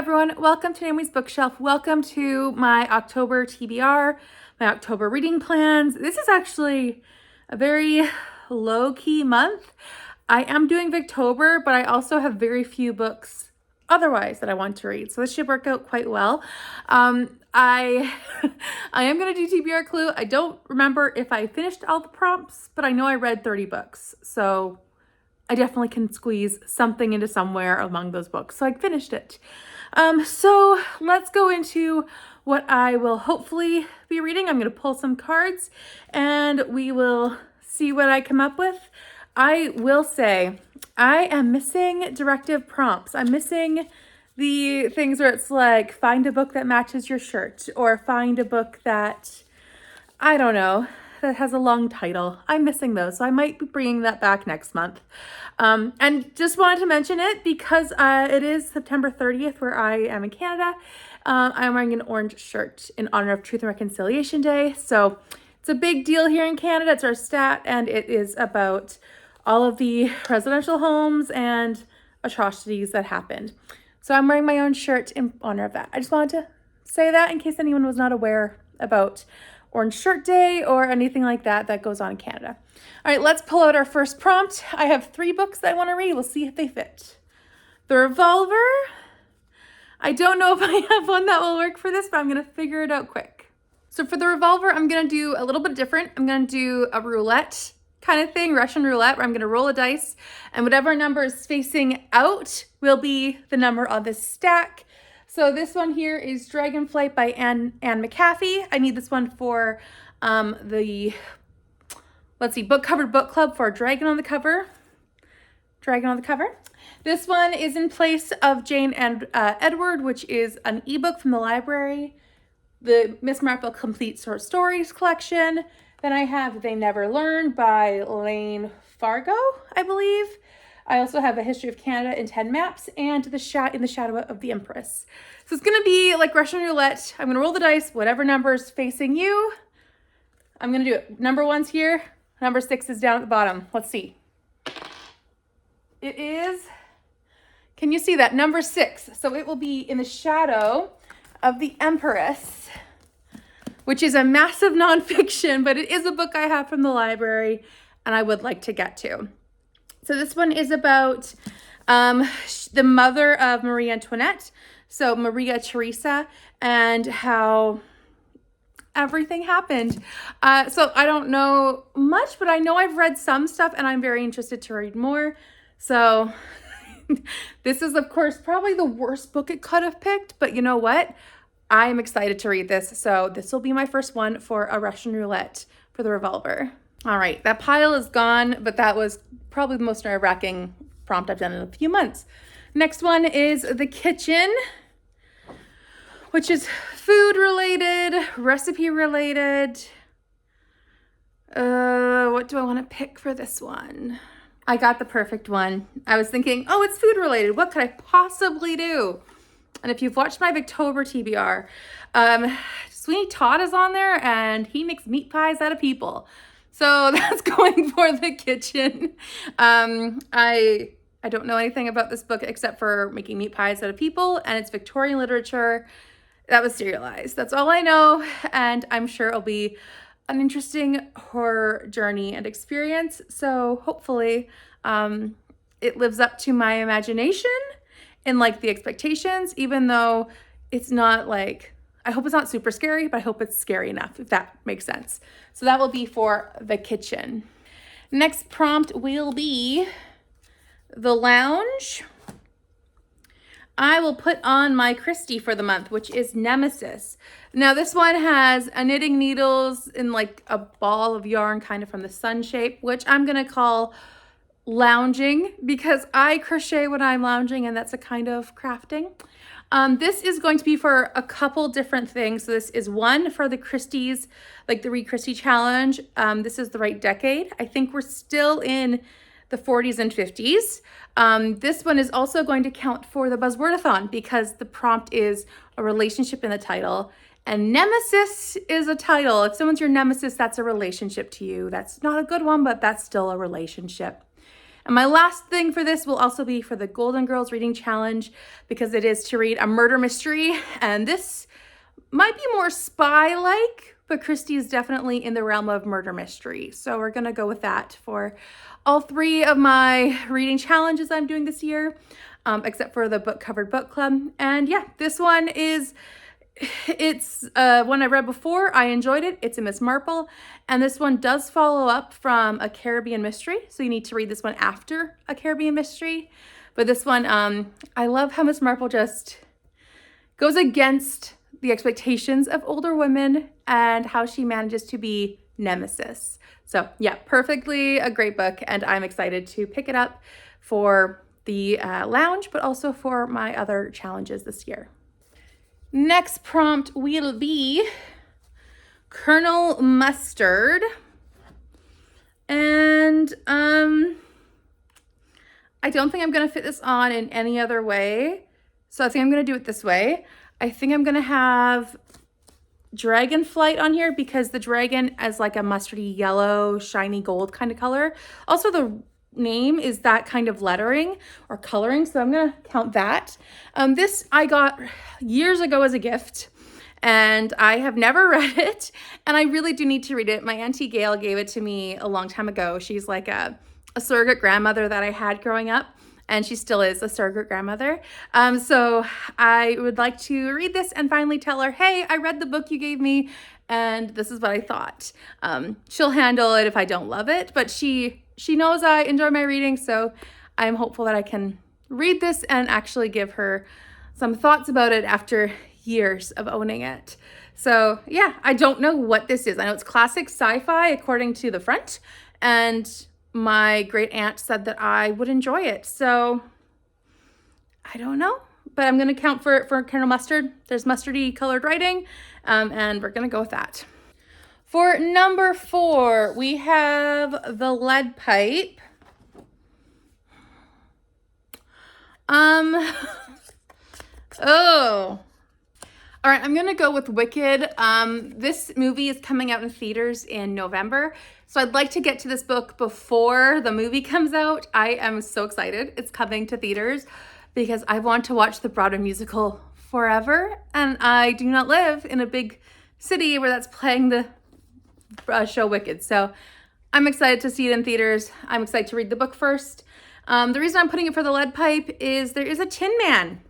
everyone, welcome to Naomi's Bookshelf. Welcome to my October TBR, my October reading plans. This is actually a very low-key month. I am doing Victober, but I also have very few books otherwise that I want to read, so this should work out quite well. I am going to do TBR Clue. I don't remember if I finished all the prompts, but I know I read 30 books, so I definitely can squeeze something into somewhere among those books. So I finished it. So let's go into what I will hopefully be reading. I'm going to pull some cards and we will see what I come up with. I will say I am missing directive prompts. I'm missing the things where it's like, find a book that matches your shirt, or find a book that, I don't know, that has a long title. I'm missing those, so I might be bringing that back next month. And just wanted to mention it because it is September 30th where I am in Canada. I'm wearing an orange shirt in honor of Truth and Reconciliation Day. So it's a big deal here in Canada. It's our stat, and it is about all of the residential homes and atrocities that happened. So I'm wearing my own shirt in honor of that. I just wanted to say that in case anyone was not aware about Orange Shirt Day or anything like that that goes on in Canada. All right, let's pull out our first prompt. I have 3 books that I want to read. We'll see if they fit. The Revolver. I don't know if I have one that will work for this, but I'm going to figure it out quick. So for the Revolver, I'm going to do a little bit different. I'm going to do a roulette kind of thing, Russian roulette, where I'm going to roll a dice, and whatever number is facing out will be the number on this stack. So this one here is Dragonflight by Anne McCaffrey. I need this one for the, let's see, book covered book club for Dragon on the Cover. Dragon on the Cover. This one is in place of Jane and Edward, which is an ebook from the library. The Miss Marple Complete Short Stories collection. Then I have They Never Learn by Lane Fargo, I believe. I also have A History of Canada in 10 Maps and In the Shadow of the Empress. So it's going to be like Russian roulette. I'm going to roll the dice, whatever number's facing you. I'm going to do it. Number 1's here. Number 6 is down at the bottom. Let's see. It is, can you see that? Number 6. So it will be In the Shadow of the Empress, which is a massive nonfiction, but it is a book I have from the library and I would like to get to. So this one is about the mother of Marie Antoinette, so Maria Theresa, and how everything happened. So I don't know much, but I know I've read some stuff and I'm very interested to read more. So this is, of course, probably the worst book it could have picked, but you know what? I'm excited to read this. So this will be my first one for a Russian roulette for the Revolver. All right, that pile is gone, but that was probably the most nerve-wracking prompt I've done in a few months. Next one is The Kitchen, which is food-related, recipe-related. What do I want to pick for this one? I got the perfect one. I was thinking, oh, it's food-related. What could I possibly do? And if you've watched my Victober TBR, Sweeney Todd is on there, and he makes meat pies out of people. So that's going for The Kitchen. I don't know anything about this book except for making meat pies out of people, and it's Victorian literature that was serialized. That's all I know, and I'm sure it'll be an interesting horror journey and experience. So hopefully it lives up to my imagination and like the expectations, even though it's not like, I hope it's not super scary, but I hope it's scary enough, if that makes sense. So that will be for The Kitchen. Next prompt will be The Lounge. I will put on my Christie for the month, which is Nemesis. Now this one has a knitting needles in like a ball of yarn kind of from the sun shape, which I'm going to call lounging because I crochet when I'm lounging, and that's a kind of crafting. This is going to be for a couple different things. So this is one for the Christie's, like the Read Christie Challenge. This is the right decade. I think we're still in the 40s and 50s. This one is also going to count for the Buzzwordathon because the prompt is a relationship in the title. And Nemesis is a title. If someone's your nemesis, that's a relationship to you. That's not a good one, but that's still a relationship. And my last thing for this will also be for the Golden Girls Reading Challenge, because it is to read a murder mystery. And this might be more spy-like, but Christie is definitely in the realm of murder mystery. So we're gonna go with that for all 3 of my reading challenges I'm doing this year, except for the book covered book club. And yeah, this one is, it's one I read before. I enjoyed it. It's a Miss Marple, and this one does follow up from a Caribbean mystery, so you need to read this one after a Caribbean mystery. But this one, I love how Miss Marple just goes against the expectations of older women and how she manages to be Nemesis. So yeah, perfectly a great book, and I'm excited to pick it up for the lounge, but also for my other challenges this year. Next prompt will be Colonel Mustard. And I don't think I'm going to fit this on in any other way. So I think I'm going to do it this way. I think I'm going to have Dragonflight on here because the dragon is like a mustardy yellow, shiny gold kind of color. Also, the name is that kind of lettering or coloring, so I'm gonna count that. This I got years ago as a gift, and I have never read it, and I really do need to read it. My Auntie Gail gave it to me a long time ago. She's like a surrogate grandmother that I had growing up, and she still is a surrogate grandmother. So I would like to read this and finally tell her, hey, I read the book you gave me, and this is what I thought. She'll handle it if I don't love it, but she knows I enjoy my reading, so I'm hopeful that I can read this and actually give her some thoughts about it after years of owning it. So yeah, I don't know what this is. I know it's classic sci-fi according to the front, and my great aunt said that I would enjoy it. So I don't know, but I'm gonna count for Colonel Mustard. There's mustardy colored writing, and we're gonna go with that. For number 4, we have The Lead Pipe. Oh. All right, I'm gonna go with Wicked. This movie is coming out in theaters in November, so I'd like to get to this book before the movie comes out. I am so excited it's coming to theaters because I want to watch the Broadway musical forever, and I do not live in a big city where that's playing the show Wicked. So I'm excited to see it in theaters. I'm excited to read the book first. The reason I'm putting it for The Lead Pipe is there is a Tin Man.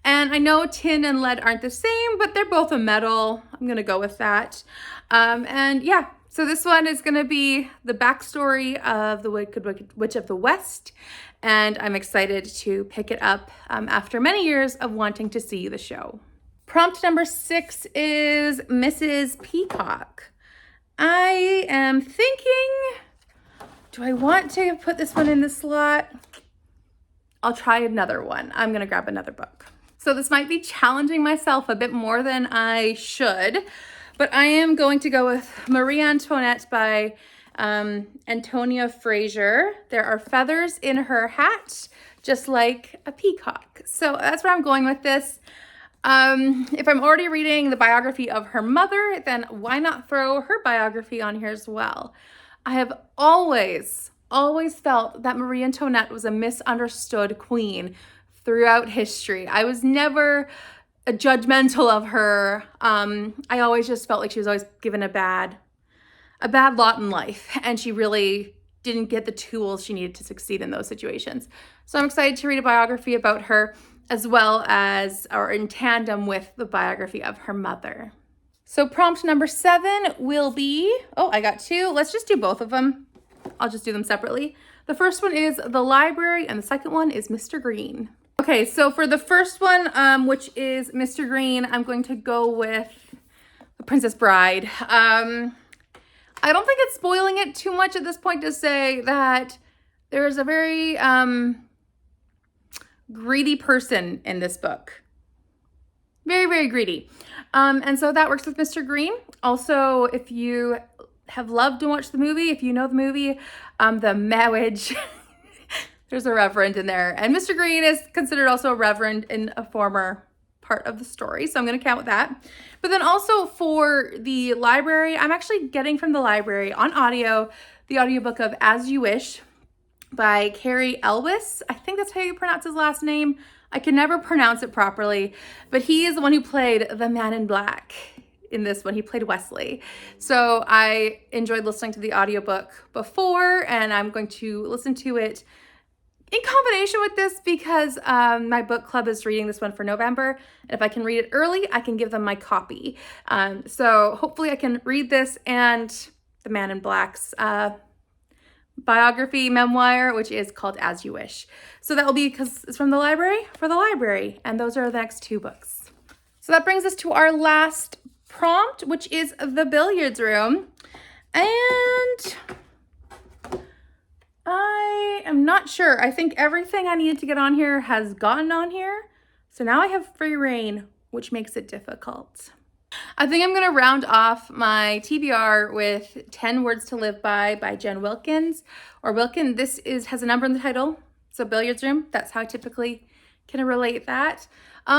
And I know tin and lead aren't the same, but they're both a metal. I'm gonna go with that. And yeah, so this one is gonna be the backstory of the Wicked Witch of the West. And I'm excited to pick it up after many years of wanting to see the show. Prompt number 6 is Mrs. Peacock. I am thinking, do I want to put this one in the slot? I'll try another one. I'm gonna grab another book. So this might be challenging myself a bit more than I should, but I am going to go with Marie Antoinette by Antonia Fraser. There are feathers in her hat, just like a peacock. So that's where I'm going with this. If I'm already reading the biography of her mother, then why not throw her biography on here as well? I have always felt that Marie Antoinette was a misunderstood queen throughout history. I was never judgmental of her. I always just felt like she was always given a bad lot in life, and she really didn't get the tools she needed to succeed in those situations. So I'm excited to read a biography about her, as well as, or in tandem with the biography of her mother. So prompt number 7 will be, oh, I got 2. Let's just do both of them. I'll just do them separately. The first one is The Library, and the second one is Mr. Green. Okay, so for the first one, which is Mr. Green, I'm going to go with The Princess Bride. I don't think it's spoiling it too much at this point to say that there is a very greedy person in this book. Very, very greedy. And so that works with Mr. Green. Also, if you have loved to watch the movie, if you know the movie, the marriage, there's a reverend in there. And Mr. Green is considered also a reverend in a former part of the story. So I'm going to count with that. But then also for the library, I'm actually getting from the library on audio, the audiobook of As You Wish by Cary Elwes. I think that's how you pronounce his last name. I can never pronounce it properly, but he is the one who played the Man in Black in this one. He played Wesley. So I enjoyed listening to the audiobook before, and I'm going to listen to it in combination with this because my book club is reading this one for November. And if I can read it early, I can give them my copy. So hopefully I can read this and the Man in Black's biography memoir, which is called As You Wish. So that will be because it's from the library for the library. And those are the next two books. So that brings us to our last prompt, which is the billiards room. And I am not sure. I think everything I needed to get on here has gotten on here. So now I have free reign, which makes it difficult. I think I'm going to round off my TBR with 10 Words to Live by Jen Wilkins, or Wilkin. This has a number in the title. So billiards room, that's how I typically can relate that.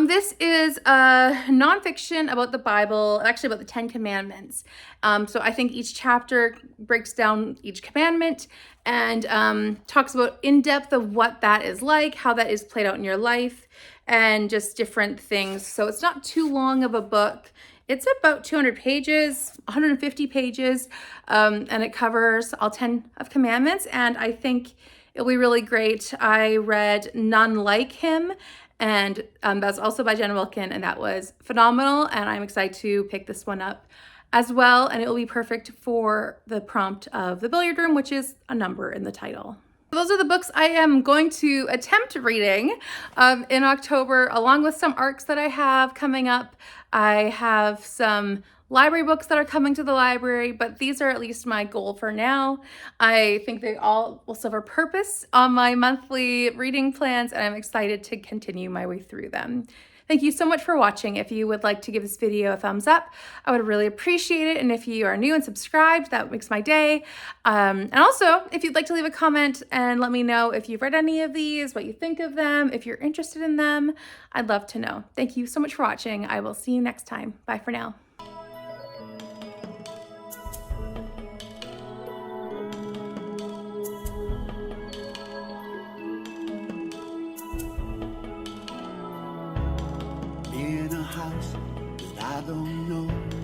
This is a nonfiction about the Bible, actually about the 10 Commandments. So I think each chapter breaks down each commandment and talks about in depth of what that is like, how that is played out in your life, and just different things. So it's not too long of a book. It's about 200 pages, 150 pages, and it covers all 10 of commandments, and I think it'll be really great. I read None Like Him, and that's also by Jen Wilkin, and that was phenomenal, and I'm excited to pick this one up as well, and it will be perfect for the prompt of the billiard room, which is a number in the title. Those are the books I am going to attempt reading in October, along with some ARCs that I have coming up. I have some library books that are coming to the library, but these are at least my goal for now. I think they all will serve a purpose on my monthly reading plans, and I'm excited to continue my way through them. Thank you so much for watching. If you would like to give this video a thumbs up, I would really appreciate it. And if you are new and subscribed, that makes my day. And also, if you'd like to leave a comment and let me know if you've read any of these, what you think of them, if you're interested in them, I'd love to know. Thank you so much for watching. I will see you next time. Bye for now. In a house that I don't know,